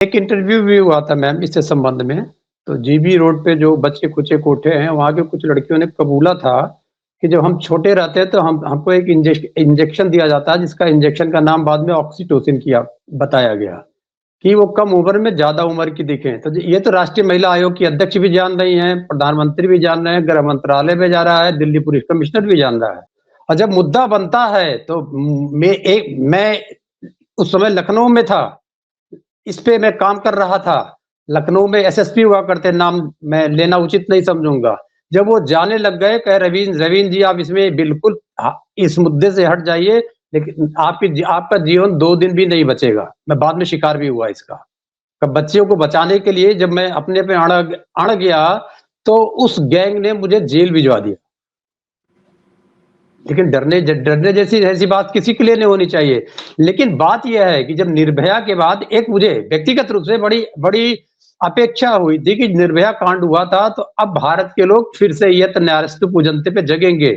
एक इंटरव्यू भी हुआ था मैम इससे संबंध में, तो जीबी रोड पे जो बच्चे कुचे कोठे हैं, वहाँ के कुछ लड़कियों ने कबूला था कि जब हम छोटे रहते हैं तो हमको एक इंजेक्शन दिया जाता है, जिसका इंजेक्शन का नाम बाद में ऑक्सीटोसिन किया बताया गया कि वो कम उम्र में ज़्यादा उम्र की दिखें। तो ये तो राष्ट्रीय महिला आयोग की अध्यक्ष भी जान रही हैं, प्रधानमंत्री भी जान रहे हैं, गृह मंत्रालय भी जा रहा है, दिल्ली पुलिस कमिश्नर भी जान रहा है। और जब मुद्दा बनता है तो मैं उस समय लखनऊ में था, इस पे मैं काम कर रहा था। लखनऊ में एसएसपी हुआ करते, नाम मैं लेना उचित नहीं समझूंगा। जब वो जाने लग गए, कह रवीन जी आप इसमें बिल्कुल इस मुद्दे से हट जाइए, लेकिन आपका जीवन 2 दिन भी नहीं बचेगा। मैं बाद में शिकार भी हुआ इसका। बच्चियों को बचाने के लिए जब मैं अपने पे अड़ गया, तो उस गैंग ने मुझे जेल भिजवा दिया। लेकिन डरने जैसी ऐसी बात किसी के लिए नहीं होनी चाहिए। लेकिन बात यह है कि जब निर्भया के बाद एक मुझे व्यक्तिगत रूप से बड़ी बड़ी अपेक्षा हुई थी कि निर्भया कांड हुआ था, तो अब भारत के लोग फिर से यत न्यायस्तु पूजनते पे जगेंगे।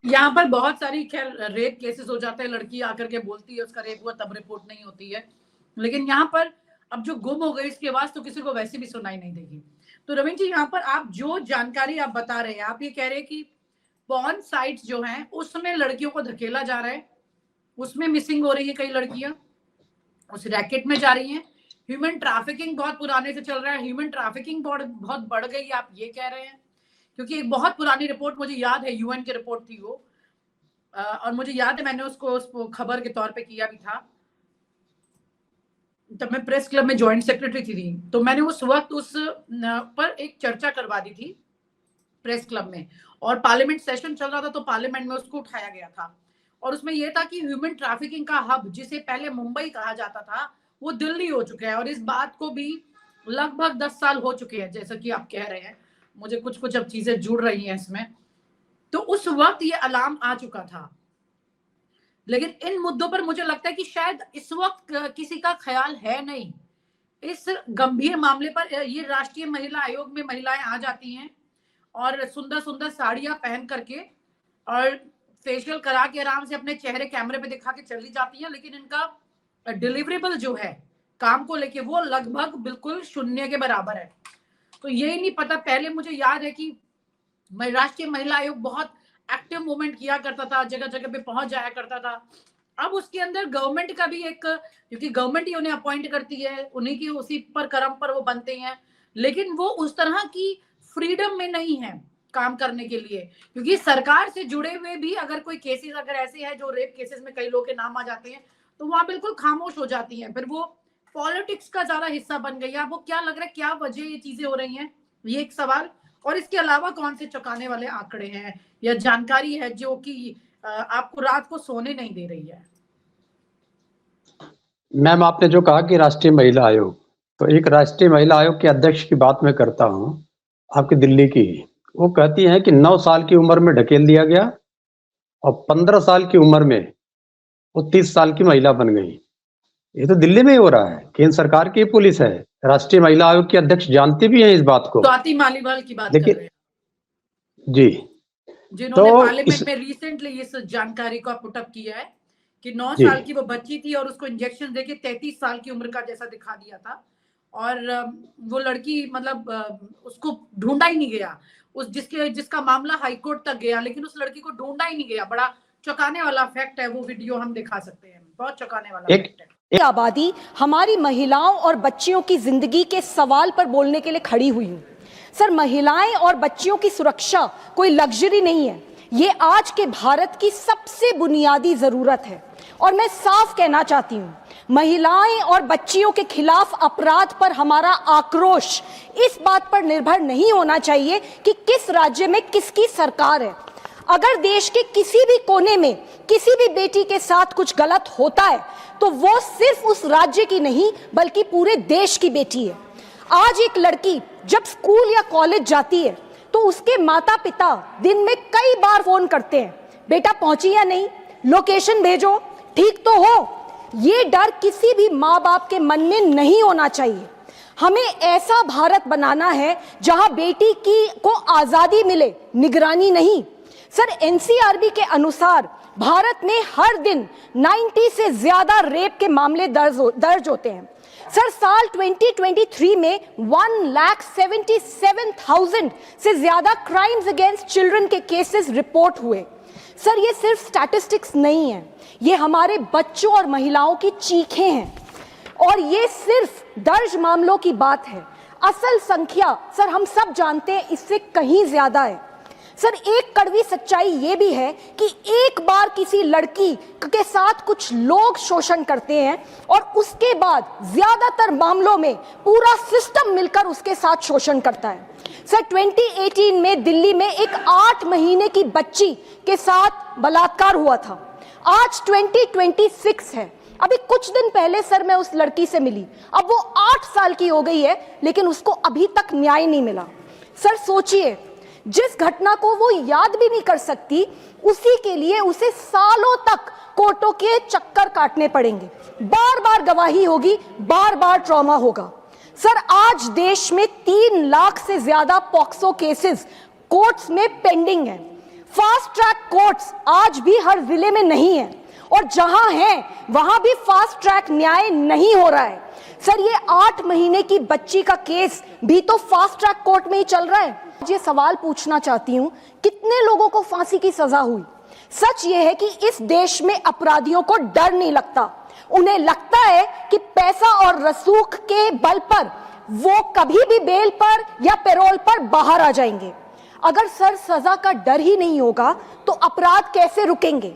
यहाँ पर बहुत सारी खैर रेप केसेस हो जाते हैं, लड़की आकर के बोलती है उसका रेप हुआ, तब रिपोर्ट नहीं होती है। लेकिन यहाँ पर अब जो गुम हो गई इसकी आवाज तो किसी को वैसे भी सुनाई नहीं देगी। तो रवीन जी, यहाँ पर आप जो जानकारी आप बता रहे हैं, आप ये कह रहे हैं कि पॉर्न साइट्स जो हैं उसमें लड़कियों को धकेला जा रहा है, उसमें मिसिंग हो रही है कई लड़कियां, उस रैकेट में जा रही हैं। ह्यूमन ट्रैफिकिंग बहुत पुराने से चल रहा है, ह्यूमन ट्रैफिकिंग बहुत बढ़ गई, आप ये कह रहे हैं। क्योंकि एक बहुत पुरानी रिपोर्ट मुझे याद है, यूएन की रिपोर्ट थी वो, और मुझे याद है मैंने उसको खबर के तौर पे किया भी था। तब मैं प्रेस क्लब में जॉइंट सेक्रेटरी थी, तो मैंने उस वक्त उस पर एक चर्चा करवा दी थी प्रेस क्लब में, और पार्लियामेंट सेशन चल रहा था तो पार्लियामेंट में उसको उठाया गया था। और उसमें यह था कि ह्यूमन ट्रैफिकिंग का हब, जिसे पहले मुंबई कहा जाता था, वो दिल्ली हो चुका है। और इस बात को भी लगभग 10 साल हो चुके हैं, जैसा कि आप कह रहे हैं। मुझे कुछ अब चीजें जुड़ रही हैं इसमें। तो उस वक्त ये अलार्म आ चुका था। लेकिन इन मुद्दों पर मुझे लगता है कि शायद इस वक्त किसी का ख्याल है नहीं। इस गंभीर मामले पर ये राष्ट्रीय महिला आयोग में महिलाएं आ जाती हैं और सुंदर सुंदर साड़ियां पहन करके और फेशियल करा के आराम से अपने चेहरे कैमरे पे दिखा के चली जाती है। लेकिन इनका डिलीवरेबल जो है काम को लेके, वो लगभग बिल्कुल शून्य के बराबर है। तो यही नहीं पता, पहले मुझे याद है कि राष्ट्रीय महिला आयोग बहुत एक्टिव मूवमेंट किया करता था, जगह जगह पे पहुंच जाया करता था। अब उसके अंदर गवर्नमेंट का भी एक, क्योंकि गवर्नमेंट ही उन्हें अपॉइंट करती है, उन्हीं की उसी पर कर्म पर वो बनते हैं, लेकिन वो उस तरह की फ्रीडम में नहीं है काम करने के लिए। क्योंकि सरकार से जुड़े हुए भी अगर कोई केसेस अगर ऐसे हैं जो रेप केसेस में कई लोग के नाम आ जाते हैं, तो वहां बिल्कुल खामोश हो जाती हैं। फिर वो पॉलिटिक्स का ज्यादा हिस्सा बन गई है। आपको क्या लग रहा है, क्या वजह ये चीजें हो रही हैं? ये एक सवाल। और इसके अलावा कौन से चौंकाने वाले आंकड़े हैं या जानकारी है जो कि आपको रात को सोने नहीं दे रही है? मैम, आपने जो कहा कि राष्ट्रीय महिला आयोग, तो एक राष्ट्रीय महिला आयोग के अध्यक्ष की बात मैं करता हूं, आपकी दिल्ली की। वो कहती हैं कि 9 साल की उम्र में ढकेल दिया गया और 15 साल की उम्र में वो 30 साल की महिला बन गई। ये तो दिल्ली में ही हो रहा है, केंद्र सरकार की पुलिस है। राष्ट्रीय महिला आयोग के अध्यक्ष जानते भी हैं इस बात को। स्वाति मालीवाल की बात कर रहे हैं जी, जिन्होंने पार्लियामेंट में रिसेंटली इस जानकारी को पुटअप किया है कि 9 साल की वो बच्ची थी और उसको इंजेक्शन देके 33 साल की उम्र का जैसा दिखा दिया था। और वो लड़की मतलब उसको ढूंढा ही नहीं गया, जिसका मामला हाईकोर्ट तक गया, लेकिन उस लड़की को ढूंढा ही नहीं गया। बड़ा चौंकाने वाला फैक्ट है, वो वीडियो हम दिखा सकते हैं, बहुत चौंकाने वाला फैक्ट है। आबादी हमारी महिलाओं और बच्चियों की जिंदगी के सवाल पर बोलने के लिए खड़ी हुई हूं। सर, महिलाएं और बच्चियों की सुरक्षा कोई लग्जरी नहीं है, ये आज के भारत की सबसे बुनियादी जरूरत है। और मैं साफ कहना चाहती हूं, महिलाएं और बच्चियों के खिलाफ अपराध पर हमारा आक्रोश इस बात पर निर्भर नहीं होना चाहिए कि किस राज्य में किसकी सरकार है। अगर देश के किसी भी कोने में किसी भी बेटी के साथ कुछ गलत होता है, तो वो सिर्फ उस राज्य की नहीं बल्कि पूरे देश की बेटी है। आज एक लड़की जब स्कूल या कॉलेज जाती है तो उसके माता पिता दिन में कई बार फोन करते हैं, बेटा पहुंची या नहीं, लोकेशन भेजो, ठीक तो हो। ये डर किसी भी माँ बाप के मन में नहीं होना चाहिए। हमें ऐसा भारत बनाना है जहां बेटी की को आजादी मिले, निगरानी नहीं। सर, एनसीआरबी के अनुसार भारत में हर दिन 90 से ज्यादा रेप के मामले दर्ज होते हैं। सर साल 2023 में 1,77,000 से ज्यादा क्राइम्स अगेंस्ट चिल्ड्रन के केसेस रिपोर्ट हुए। सर ये सिर्फ स्टैटिस्टिक्स नहीं है, ये हमारे बच्चों और महिलाओं की चीखें हैं और ये सिर्फ दर्ज मामलों की बात है। असल संख्या सर हम सब जानते हैं इससे कहीं ज्यादा है। सर एक कड़वी सच्चाई ये भी है कि एक बार किसी लड़की के साथ कुछ लोग शोषण करते हैं और उसके बाद ज्यादातर मामलों में पूरा सिस्टम मिलकर उसके साथ शोषण करता है। सर 2018 में दिल्ली में एक 8 महीने की बच्ची के साथ बलात्कार हुआ था। आज 2026 है। अभी कुछ दिन पहले सर मैं उस लड़की से मिली, अब वो 8 साल की हो गई है लेकिन उसको अभी तक न्याय नहीं मिला। सर सोचिए, जिस घटना को वो याद भी नहीं कर सकती उसी के लिए उसे सालों तक कोर्टों के चक्कर काटने पड़ेंगे, बार बार गवाही होगी, बार बार ट्रॉमा होगा। सर आज देश में 3 लाख से ज्यादा पॉक्सो केसेस कोर्ट्स में पेंडिंग है। फास्ट ट्रैक कोर्ट्स आज भी हर जिले में नहीं है और जहां है वहां भी फास्ट ट्रैक न्याय नहीं हो रहा है। सर ये 8 महीने की बच्ची का केस भी तो फास्ट ट्रैक कोर्ट में ही चल रहा है। ये सवाल पूछना चाहती हूं, कितने लोगों को फांसी की सजा हुई? सच ये है कि इस देश में अपराधियों को डर नहीं लगता, उन्हें लगता है कि पैसा और रसूख के बल पर वो कभी भी बेल पर या पैरोल पर बाहर आ जाएंगे। अगर सर सजा का डर ही नहीं होगा तो अपराध कैसे रुकेंगे?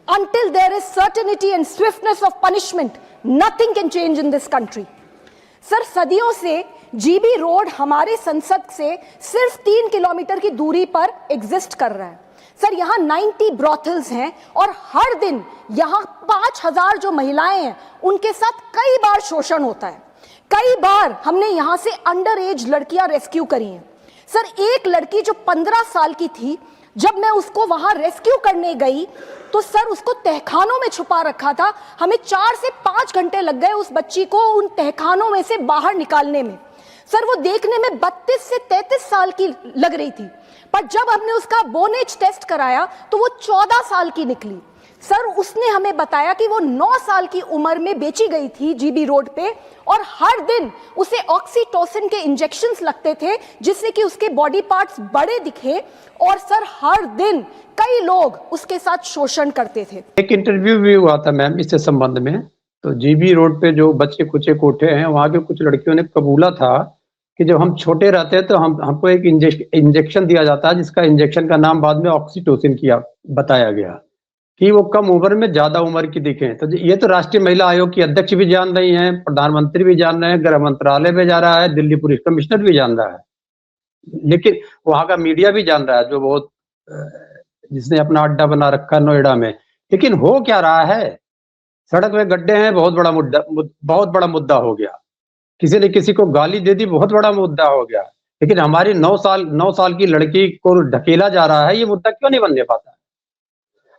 Until there is certainty and swiftness of punishment, nothing can change in this country. Sir सदियों से जीबी रोड हमारे संसद से सिर्फ 3 किलोमीटर की दूरी पर एग्जिस्ट कर रहा है। सर यहाँ 90 ब्रॉथल्स हैं और हर दिन यहाँ 5,000 जो महिलाएं हैं उनके साथ कई बार शोषण होता है। कई बार हमने यहाँ से अंडर एज लड़कियां रेस्क्यू करी हैं। सर एक लड़की जो 15 साल की थी, जब मैं उसको वहां रेस्क्यू करने गई तो सर उसको तहखानों में छुपा रखा था। हमें 4 से 5 घंटे लग गए उस बच्ची को उन तहखानों में से बाहर निकालने में। सर वो देखने में 32 से 33 साल की लग रही थी, पर जब हमने उसका बोनेज टेस्ट कराया तो वो 14 साल की निकली। सर उसने हमें बताया कि वो 9 साल की उम्र में बेची गई थी जीबी रोड पे और हर दिन उसे ऑक्सीटोसिन के इंजेक्शंस लगते थे जिससे कि उसके बॉडी पार्ट्स बड़े दिखे और सर हर दिन कई लोग उसके साथ शोषण करते थे। एक इंटरव्यू भी हुआ था मैम इससे संबंध में, तो जीबी रोड पे जो बच्चे कुचे कोठे हैं वहाँ के कुछ लड़कियों ने कबूला था कि जब हम छोटे रहते हैं तो हमको एक इंजेक्शन दिया जाता है जिसका इंजेक्शन का नाम बाद में ऑक्सीटोसिन किया बताया गया कि वो कम उम्र में ज्यादा उम्र की दिखें। तो ये तो राष्ट्रीय महिला आयोग की अध्यक्ष भी जान रही हैं, प्रधानमंत्री भी जान रहे हैं, गृह मंत्रालय भी जा रहा है, दिल्ली पुलिस कमिश्नर भी जान रहा है, लेकिन वहां का मीडिया भी जान रहा है जो बहुत जिसने अपना अड्डा बना रखा नोएडा में। लेकिन हो क्या रहा है, सड़क में गड्ढे हैं, बहुत बड़ा मुद्दा हो गया। किसी ने किसी को गाली दे दी, बहुत बड़ा मुद्दा हो गया। लेकिन हमारी 9 साल की लड़की को ढकेला जा रहा है, ये मुद्दा क्यों नहीं बनने पाता?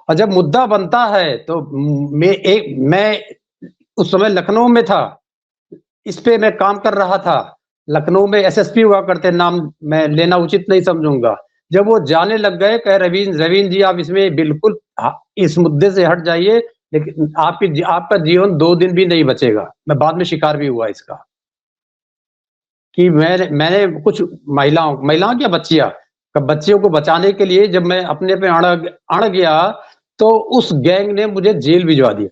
और जब मुद्दा बनता है तो मैं उस समय लखनऊ में था, इस पे मैं काम कर रहा था। लखनऊ में एसएसपी हुआ करते, नाम मैं लेना उचित नहीं समझूंगा। जब वो जाने लग गए, कहे रवीन जी आप इसमें बिल्कुल इस मुद्दे से हट जाइए, लेकिन आपका जीवन 2 दिन भी नहीं बचेगा। मैं बाद में शिकार भी हुआ इसका कि मैंने कुछ महिलाओं क्या बच्चियों को बचाने के लिए जब मैं अपने पे अड़ गया तो उस गैंग ने मुझे जेल भिजवा दिया।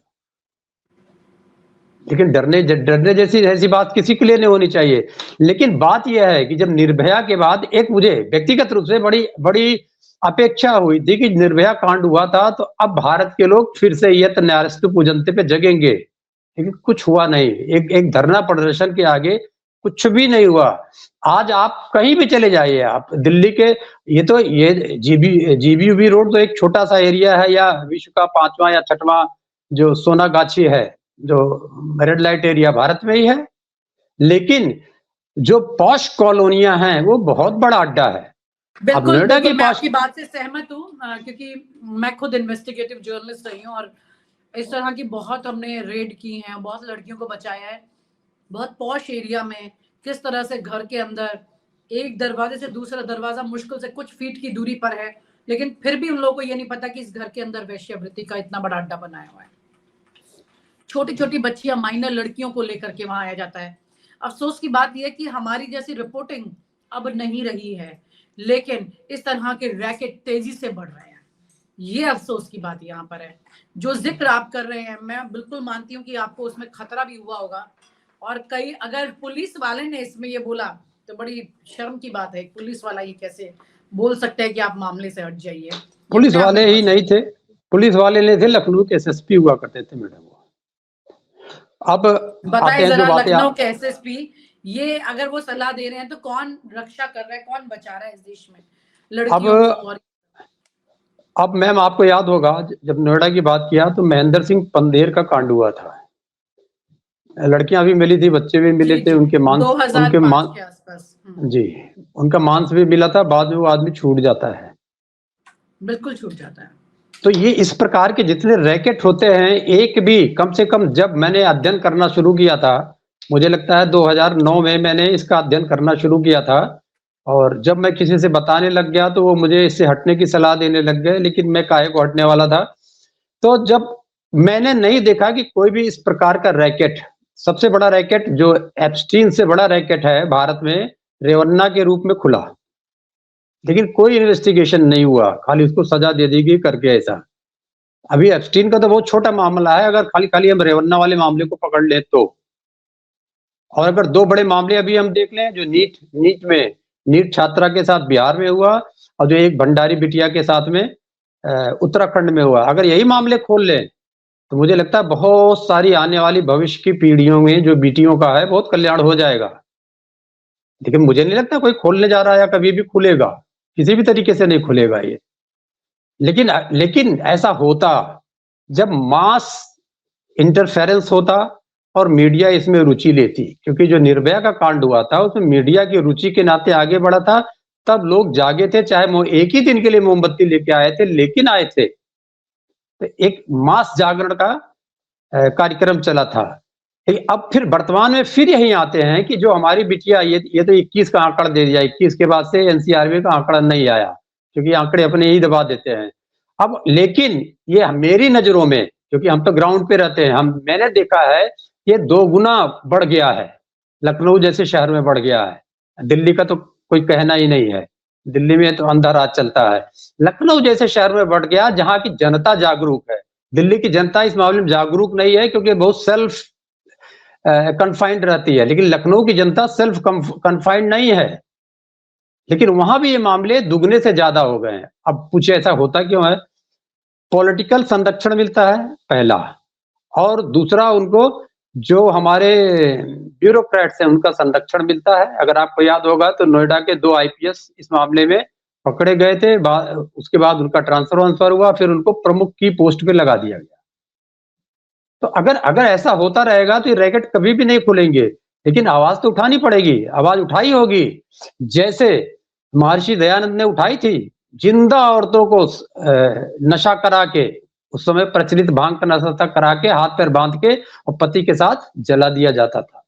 लेकिन डरने जैसी ऐसी बात किसी के लिए नहीं होनी चाहिए। लेकिन बात यह है कि जब निर्भया के बाद एक मुझे व्यक्तिगत रूप से बड़ी अपेक्षा हुई थी कि निर्भया कांड हुआ था तो अब भारत के लोग फिर से यत न्यायस्तु पूजनते पे जगेंगे, लेकिन कुछ हुआ नहीं। एक धरना प्रदर्शन के आगे कुछ भी नहीं हुआ। आज आप कहीं भी चले जाइए, आप दिल्ली के ये जीबी रोड तो एक छोटा सा एरिया है, या विश्व का 5वां या 6वां जो सोनागाछी है, जो रेड लाइट एरिया भारत में ही है। लेकिन जो पॉश कॉलोनियां हैं वो बहुत बड़ा अड्डा है। बिल्कुल, मैं आपकी बात से सहमत हूँ क्योंकि मैं खुद इन्वेस्टिगेटिव जर्नलिस्ट रही हूँ और इस तरह की बहुत हमने रेड की हैं, बहुत लड़कियों को बचाया है। बहुत पॉश एरिया में किस तरह से घर के अंदर एक दरवाजे से दूसरा दरवाजा मुश्किल से कुछ फीट की दूरी पर है, लेकिन फिर भी उन लोगों को ये नहीं पता कि इस घर के अंदर वेश्यावृत्ति का इतना बड़ा अड्डा बनाया हुआ है। छोटी छोटी बच्चियां, माइनर लड़कियों को लेकर के वहां आया जाता है। अफसोस की बात यह कि हमारी जैसी रिपोर्टिंग अब नहीं रही है, लेकिन इस तरह के रैकेट तेजी से बढ़ रहे हैं। ये अफसोस की बात यहाँ पर है। जो जिक्र आप कर रहे हैं, मैं बिल्कुल मानती हूँ कि आपको उसमें खतरा भी हुआ होगा, और कई अगर पुलिस वाले ने इसमें ये बोला तो बड़ी शर्म की बात है। पुलिस वाला ये कैसे बोल सकते हैं कि आप मामले से हट जाइए? पुलिस वाले ही नहीं थे, पुलिस वाले नहीं थे, लखनऊ के एसएसपी हुआ करते थे मैडम। अब बताइए जरा, लखनऊ के एसएसपी, ये अगर वो सलाह दे रहे हैं तो कौन रक्षा कर रहा है, कौन बचा रहा है इस देश में लड़कियों को? अब मैम आपको याद होगा जब नोएडा की बात किया तो महेंद्र सिंह पंदेर का कांड हुआ था। लड़कियां भी मिली थी, बच्चे भी मिले थे, उनके मांस के आसपास जी, उनका मांस भी मिला था। बाद में वो आदमी छूट जाता है, बिल्कुल छूट जाता है। तो ये इस प्रकार के जितने रैकेट होते हैं, एक भी कम से कम, जब मैंने अध्ययन करना शुरू किया था, मुझे लगता है 2009 में मैंने इसका अध्ययन करना शुरू किया था, और जब मैं किसी से बताने लग गया तो वो मुझे इससे हटने की सलाह देने लग गए, लेकिन मैं काहे को हटने वाला था। तो जब मैंने नहीं देखा कि कोई भी इस प्रकार का रैकेट, सबसे बड़ा रैकेट जो एप्स्टीन से बड़ा रैकेट है भारत में, रेवन्ना के रूप में खुला, लेकिन कोई इन्वेस्टिगेशन नहीं हुआ, खाली उसको सजा दे दी गई करके ऐसा। अभी एप्स्टीन का तो बहुत छोटा मामला है, अगर खाली खाली हम रेवन्ना वाले मामले को पकड़ ले तो। और अगर दो बड़े मामले अभी हम देख लें, जो नीट छात्रा के साथ बिहार में हुआ, और जो एक भंडारी बिटिया के साथ में उत्तराखंड में हुआ, अगर यही मामले खोल लें तो मुझे लगता है बहुत सारी आने वाली भविष्य की पीढ़ियों में जो बेटियों का है बहुत कल्याण हो जाएगा। लेकिन मुझे नहीं लगता कोई खोलने जा रहा है या कभी भी खुलेगा, किसी भी तरीके से नहीं खुलेगा ये। लेकिन ऐसा होता जब मास इंटरफेरेंस होता और मीडिया इसमें रुचि लेती, क्योंकि जो निर्भया का कांड हुआ था उसमें मीडिया की रुचि के नाते आगे बढ़ा था, तब लोग जागे थे, चाहे एक ही दिन के लिए मोमबत्ती लेके आए थे, लेकिन आए थे। तो एक मास जागरण का कार्यक्रम चला था। अब फिर वर्तमान में फिर यही आते हैं कि जो हमारी बिटिया, ये तो 21 का आंकड़ा दे दिया, 21 के बाद से एनसीआरबी का आंकड़ा नहीं आया, क्योंकि आंकड़े अपने ही दबा देते हैं। अब लेकिन ये मेरी नजरों में, क्योंकि हम तो ग्राउंड पे रहते हैं, मैंने देखा है ये 2 गुना बढ़ गया है, लखनऊ जैसे शहर में बढ़ गया है। दिल्ली का तो कोई कहना ही नहीं है, दिल्ली में तो अंधा राज चलता है। लखनऊ जैसे शहर में बढ़ गया, जहां की जनता जागरूक है। दिल्ली की जनता इस मामले में जागरूक नहीं है, क्योंकि बहुत सेल्फ कन्फाइंड रहती है, लेकिन लखनऊ की जनता सेल्फ कन्फाइंड नहीं है। लेकिन वहां भी ये मामले दुगने से ज्यादा हो गए हैं। अब पूछे ऐसा होता क्यों है? पॉलिटिकल संरक्षण मिलता है पहला, और दूसरा उनको जो हमारे ब्यूरोक्रेट्स हैं उनका संरक्षण मिलता है। अगर आपको याद होगा तो नोएडा के 2 आईपीएस इस मामले में पकड़े गए थे, उसके बाद उनका ट्रांसफर हुआ, फिर उनको प्रमुख की पोस्ट पे लगा दिया गया। तो अगर ऐसा होता रहेगा तो ये रैकेट कभी भी नहीं खुलेंगे, लेकिन आवाज तो उठानी पड़ेगी, आवाज उठाई होगी, जैसे महर्षि दयानंद ने उठाई थी। जिंदा औरतों को नशा करा के, उस समय प्रचलित भांग का नशा करा के, हाथ पैर बांध के और पति के साथ जला दिया जाता था।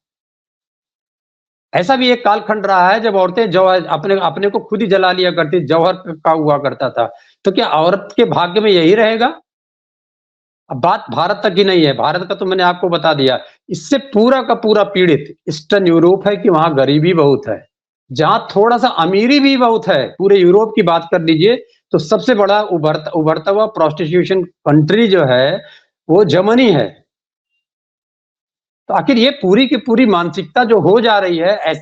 ऐसा भी एक कालखंड रहा है जब औरतें जौहर अपने को खुद ही जला लिया करती, जौहर का हुआ करता था। तो क्या औरत के भाग्य में यही रहेगा? अब बात भारत तक ही नहीं है, भारत का तो मैंने आपको बता दिया। इससे पूरा का पूरा पीड़ित ईस्टर्न यूरोप है, कि वहां गरीबी बहुत है, जहां थोड़ा सा अमीरी भी बहुत है। पूरे यूरोप की बात कर लीजिए तो सबसे बड़ा उभरता हुआ प्रोस्टिट्यूशन कंट्री जो है वो जर्मनी है। तो आखिर ये पूरी की पूरी मानसिकता जो हो जा रही है,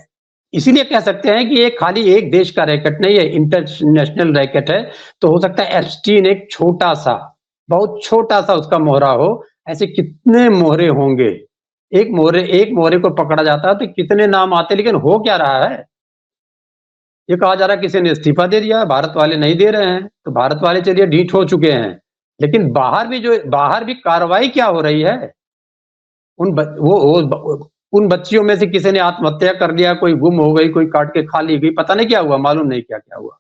इसीलिए कह सकते हैं कि ये खाली एक देश का रैकेट नहीं है, इंटरनेशनल रैकेट है। तो हो सकता है एप्स्टीन एक छोटा सा, बहुत छोटा सा उसका मोहरा हो। ऐसे कितने मोहरे होंगे? एक मोहरे को पकड़ा जाता है तो कितने नाम आते, लेकिन हो क्या रहा है? ये कहा जा रहा है किसी ने इस्तीफा दे दिया, भारत वाले नहीं दे रहे हैं। तो भारत वाले चलिए ढीठ हो चुके हैं, लेकिन बाहर भी कार्रवाई क्या हो रही है? उन बच्चियों में से किसी ने आत्महत्या कर लिया, कोई गुम हो गई, कोई काट के खा ली गई, पता नहीं क्या हुआ, मालूम नहीं क्या क्या हुआ।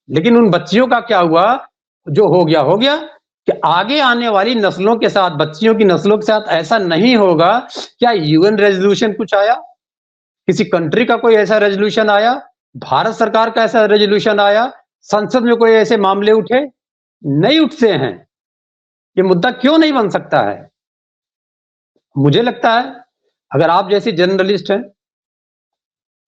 लेकिन उन बच्चियों का क्या हुआ? जो हो गया कि आगे आने वाली नस्लों के साथ, बच्चियों की नस्लों के साथ ऐसा नहीं होगा। क्या यूएन रेजोल्यूशन कुछ आया? किसी कंट्री का कोई ऐसा रेजोल्यूशन आया? भारत सरकार का ऐसा रेजोल्यूशन आया संसद में कोई ऐसे मामले उठे? नहीं उठते हैं। ये मुद्दा क्यों नहीं बन सकता है? मुझे लगता है अगर आप जैसी जर्नलिस्ट हैं,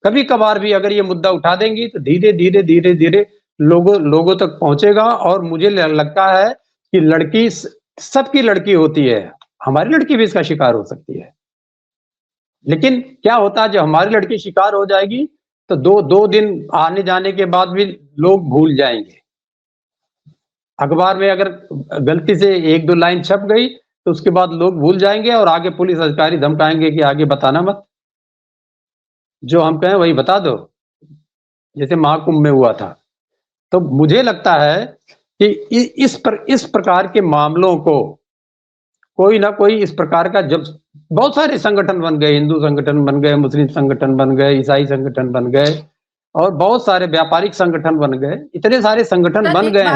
कभी कभार भी अगर ये मुद्दा उठा देंगी तो धीरे धीरे धीरे धीरे लोगों तक पहुंचेगा। और मुझे लगता है कि लड़की सबकी लड़की होती है, हमारी लड़की भी इसका शिकार हो सकती है। लेकिन क्या होता है, जब हमारी लड़की शिकार हो जाएगी तो दो दिन आने जाने के बाद भी लोग भूल जाएंगे। अखबार में अगर गलती से 1-2 लाइन छप गई तो उसके बाद लोग भूल जाएंगे और आगे पुलिस अधिकारी धमकाएंगे कि आगे बताना मत, जो हम कहें वही बता दो, जैसे महाकुंभ में हुआ था। तो मुझे लगता है कि इस प्रकार के मामलों को कोई ना कोई इस प्रकार का, जब बहुत सारे संगठन बन गए, हिंदू संगठन बन गए, मुस्लिम संगठन बन गए, ईसाई संगठन बन गए और बहुत सारे व्यापारिक संगठन बन गए, इतने सारे संगठन बन गए हैं।